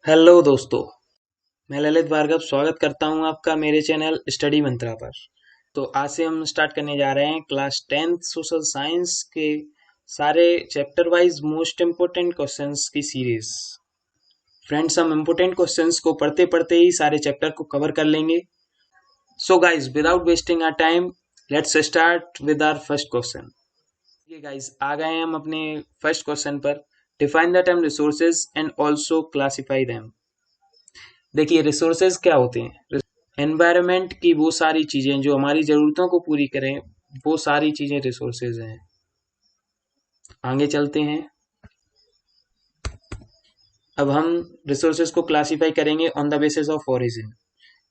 Hello दोस्तों, मैं ललित भार्गव स्वागत करता हूं आपका मेरे चैनल स्टडी मंत्रा पर। तो आज से हम स्टार्ट करने जा रहे हैं क्लास 10th सोशल साइंस के सारे chapter wise most important questions की सीरीज। फ्रेंड्स, हम इम्पोर्टेंट क्वेश्चंस को पढ़ते पढ़ते ही सारे चैप्टर को कवर कर लेंगे। So guys, without wasting our time, let's start with our first question. ये गाइज, आ गए हैं हम अपने फर्स्ट क्वेश्चन पर। Define the term resources and also classify them. देखिए, रिसोर्सेज क्या होते हैं? एनवायरनमेंट की वो सारी चीजें जो हमारी जरूरतों को पूरी करें, वो सारी चीजें रिसोर्सेज हैं। आगे चलते हैं। अब हम रिसोर्सेज को क्लासिफाई करेंगे on the basis of origin.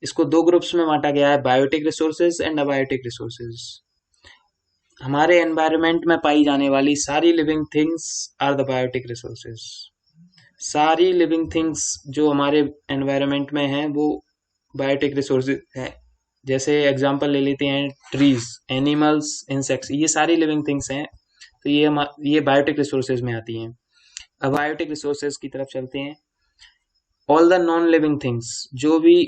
इसको दो ग्रुप्स में बांटा गया है, biotic resources and abiotic resources. हमारे एनवायरनमेंट में पाई जाने वाली सारी living things are the biotic resources. सारी लिविंग थिंग्स जो हमारे एनवायरनमेंट में हैं वो बायोटिक रिसोर्सेज हैं। जैसे एग्जांपल ले लेते हैं, ट्रीज, एनिमल्स, इंसेक्ट्स, ये सारी लिविंग थिंग्स हैं। तो ये बायोटिक रिसोर्सेज में आती हैं। अब बायोटिक रिसोर्सेज की तरफ चलते हैं। All the non living things, जो भी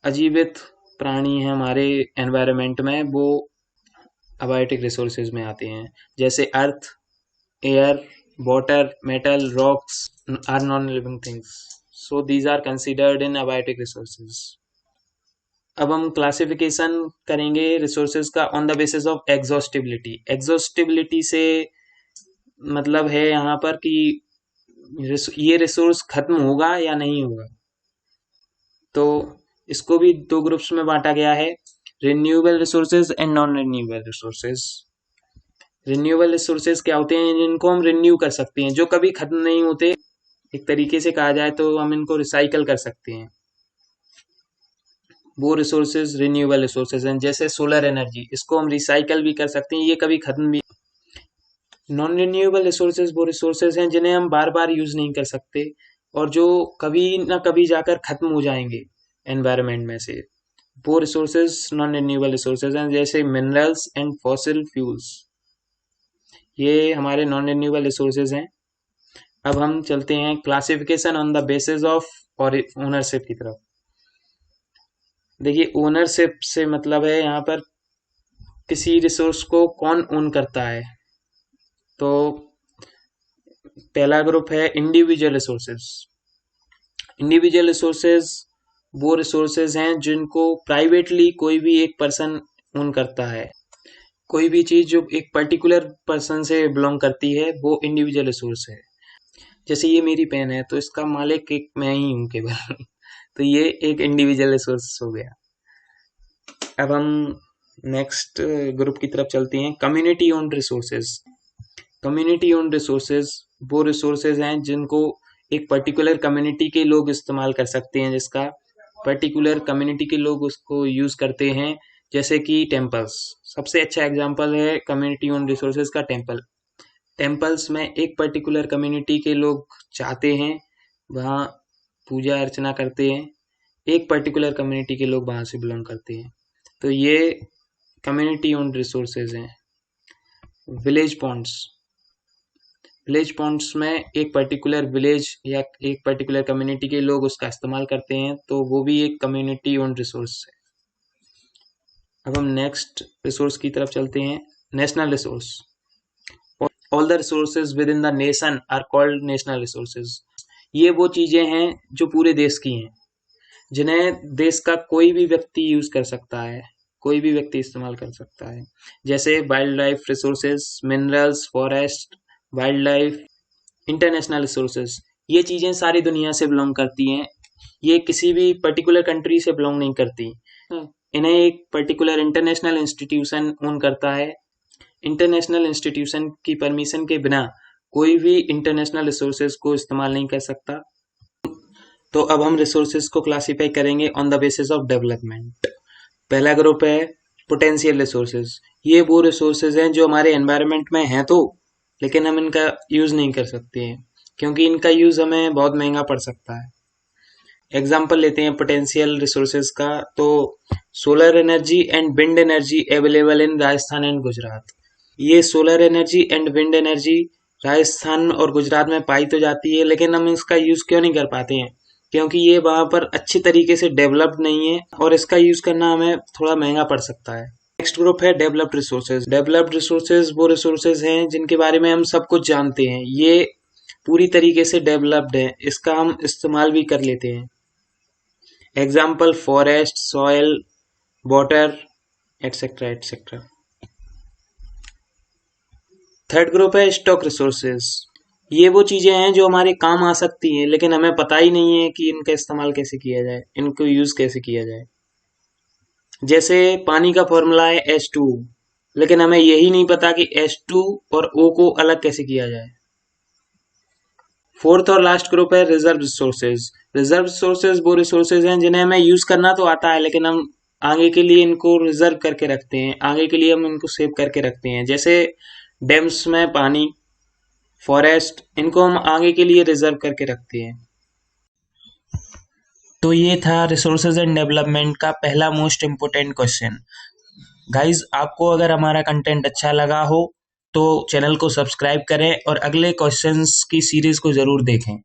अजीवित प्राणी हैं हमारे एनवायरनमेंट में, वो अबायोटिक रिसोर्सेज में आते हैं। जैसे earth, air, water, metal, rocks are non-living things. So these are considered in abiotic resources. अब हम क्लासिफिकेशन करेंगे रिसोर्सेज का on the basis of exhaustibility. Exhaustibility से मतलब है यहाँ पर कि ये रिसोर्स खत्म होगा या नहीं होगा। तो इसको भी दो ग्रुप्स में बांटा गया है, renewable resources and non renewable resources. Renewable resources क्या होते हैं? जिनको हम रिन्यू कर सकते हैं, जो कभी खत्म नहीं होते। एक तरीके से कहा जाए तो हम इनको रिसाइकल कर सकते हैं। वो रिसोर्सेज रिन्यूएबल रिसोर्सेज हैं। जैसे सोलर एनर्जी, इसको हम रिसाइकल भी कर सकते हैं, ये कभी खत्म भी। नॉन रिन्यूएबल रिसोर्सेज वो रिसोर्सेज हैं जिन्हें हम बार बार यूज नहीं कर सकते और जो कभी ना कभी जाकर खत्म हो जाएंगे एनवायरनमेंट में से। वो रिसोर्सेज नॉन रिन्यूएबल रिसोर्सेज हैं। जैसे मिनरल्स एंड फॉसिल फ्यूल्स, ये हमारे नॉन रिन्यूएबल रिसोर्सेज हैं। अब हम चलते हैं classification on the basis of और ओनरशिप की तरफ। देखिए, ओनरशिप से मतलब है यहाँ पर किसी रिसोर्स को कौन ओन करता है। तो पहला ग्रुप है इंडिविजुअल रिसोर्सेज। इंडिविजुअल रिसोर्सेज वो रिसोर्सेज हैं जिनको प्राइवेटली कोई भी एक पर्सन ओन करता है। कोई भी चीज जो एक पर्टिकुलर पर्सन से बिलोंग करती है, वो इंडिविजुअल रिसोर्स है। जैसे ये मेरी पेन है, तो इसका मालिक एक मैं ही हूँ केवल तो ये एक इंडिविजुअल रिसोर्स हो गया। अब हम नेक्स्ट ग्रुप की तरफ चलते हैं, community owned resources. Community owned resources वो रिसोर्सेज हैं जिनको एक पर्टिकुलर कम्युनिटी के लोग इस्तेमाल कर सकते हैं, जिसका पर्टिकुलर कम्युनिटी के लोग उसको यूज करते हैं। जैसे कि टेम्पल्स, सबसे अच्छा एग्जांपल है कम्युनिटी ओन्ड रिसोर्सेज का टेम्पल। टेम्पल्स में एक पर्टिकुलर कम्युनिटी के लोग चाहते हैं, वहाँ पूजा अर्चना करते हैं, एक पर्टिकुलर कम्युनिटी के लोग वहाँ से बिलोंग करते हैं। तो ये कम्युनिटी ओन्ड रिसोर्सेज हैं। विलेज पॉन्ड्स, विलेज पॉन्ड्स में एक पर्टिकुलर विलेज या एक पर्टिकुलर कम्युनिटी के लोग उसका इस्तेमाल करते हैं, तो वो भी एक कम्युनिटी ओन्ड रिसोर्स है। अब हम नेक्स्ट रिसोर्स की तरफ चलते हैं, national resource. All the resources within the nation are called national resources. ये वो चीजें हैं जो पूरे देश की हैं, जिन्हें देश का कोई भी व्यक्ति यूज कर सकता है, कोई भी व्यक्ति इस्तेमाल कर सकता है। जैसे wild life resources, minerals, forest, wild life, international resources. ये चीजें सारी दुनिया से बिलोंग करती हैं, ये किसी भी पर्टिकुलर कंट्री से बिलोंग नहीं करती। इन्हें एक पर्टिकुलर इंटरनेशनल इंस्टीट्यूशन ओन करता है। इंटरनेशनल इंस्टीट्यूशन की परमिशन के बिना कोई भी इंटरनेशनल रिसोर्सेज को इस्तेमाल नहीं कर सकता। तो अब हम रिसोर्सेज को क्लासिफाई करेंगे on the basis of development. पहला ग्रुप है पोटेंशियल रिसोर्सेज। ये वो रिसोर्सेज हैं जो हमारे एनवायरनमेंट में हैं तो, लेकिन हम इनका यूज नहीं कर सकते हैं क्योंकि इनका यूज हमें बहुत महंगा पड़ सकता है। एग्जाम्पल लेते हैं पोटेंशियल रिसोर्सेज का, तो solar energy and wind energy available in Rajasthan and Gujarat. ये solar energy and wind energy Rajasthan और गुजरात में पाई तो जाती है, लेकिन हम इसका यूज क्यों नहीं कर पाते हैं? क्योंकि ये वहाँ पर अच्छी तरीके से डेवलप्ड नहीं है और इसका यूज करना हमें थोड़ा महंगा पड़ सकता है। नेक्स्ट ग्रुप है डेवलप्ड रिसोर्सेज। डेवलप्ड रिसोर्सेज वो रिसोर्सेज हैं जिनके बारे में हम सब कुछ जानते हैं, ये पूरी तरीके से डेवलप्ड है, इसका हम इस्तेमाल भी कर लेते हैं। Example forest, soil, water, etcetera etcetera. Third group है स्टॉक रिसोर्सेज। ये वो चीजें हैं जो हमारे काम आ सकती हैं लेकिन हमें पता ही नहीं है कि इनका इस्तेमाल कैसे किया जाए, इनको यूज कैसे किया जाए। जैसे पानी का फॉर्मूला है H2, लेकिन हमें यही नहीं पता कि H2 और O को अलग कैसे किया जाए। फोर्थ और लास्ट ग्रुप है रिजर्व रिसोर्सेज। रिजर्व रिसोर्सेज वो रिसोर्सेज हैं जिन्हें हमें यूज करना तो आता है लेकिन हम आगे के लिए इनको रिजर्व करके रखते हैं, आगे के लिए हम इनको सेव करके रखते हैं। जैसे डैम्स में पानी, फॉरेस्ट, इनको हम आगे के लिए रिजर्व करके रखते हैं। तो ये था रिसोर्सेज एंड डेवलपमेंट का पहला मोस्ट इम्पोर्टेंट क्वेश्चन। गाइज, आपको अगर हमारा कंटेंट अच्छा लगा हो तो चैनल को सब्सक्राइब करें और अगले क्वेश्चंस की सीरीज को जरूर देखें।